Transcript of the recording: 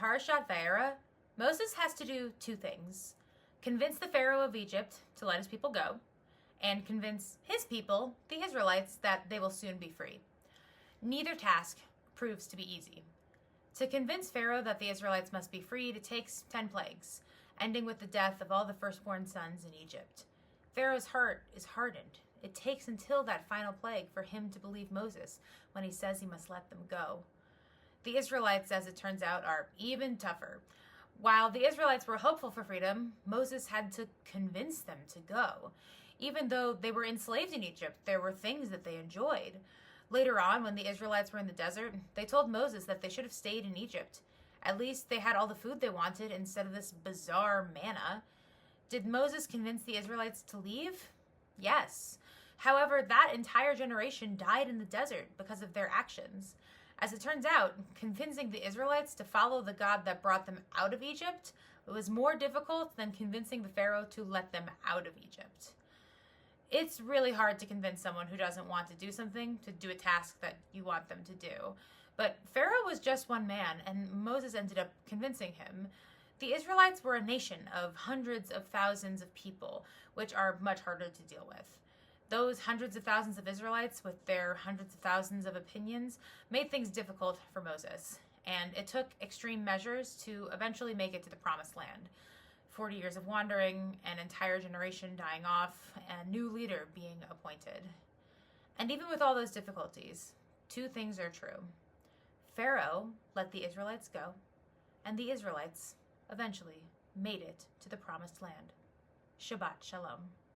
Parashat Vaera, Moses has to do two things: convince the Pharaoh of Egypt to let his people go, and convince his people, the Israelites, that they will soon be free. Neither task proves to be easy. To convince Pharaoh that the Israelites must be freed, it takes 10 plagues, ending with the death of all the firstborn sons in Egypt. Pharaoh's heart is hardened. It takes until that final plague for him to believe Moses when he says he must let them go. The Israelites, as it turns out, are even tougher. While the Israelites were hopeful for freedom, Moses had to convince them to go. Even though they were enslaved in Egypt, there were things that they enjoyed. Later on, when the Israelites were in the desert, they told Moses that they should have stayed in Egypt. At least they had all the food they wanted instead of this bizarre manna. Did Moses convince the Israelites to leave? Yes. However, that entire generation died in the desert because of their actions. As it turns out, convincing the Israelites to follow the God that brought them out of Egypt was more difficult than convincing the Pharaoh to let them out of Egypt. It's really hard to convince someone who doesn't want to do something to do a task that you want them to do. But Pharaoh was just one man, and Moses ended up convincing him. The Israelites were a nation of hundreds of thousands of people, which are much harder to deal with. Those hundreds of thousands of Israelites, with their hundreds of thousands of opinions, made things difficult for Moses, and it took extreme measures to eventually make it to the Promised Land. 40 years of wandering, an entire generation dying off, and a new leader being appointed. And even with all those difficulties, two things are true. Pharaoh let the Israelites go, and the Israelites eventually made it to the Promised Land. Shabbat Shalom.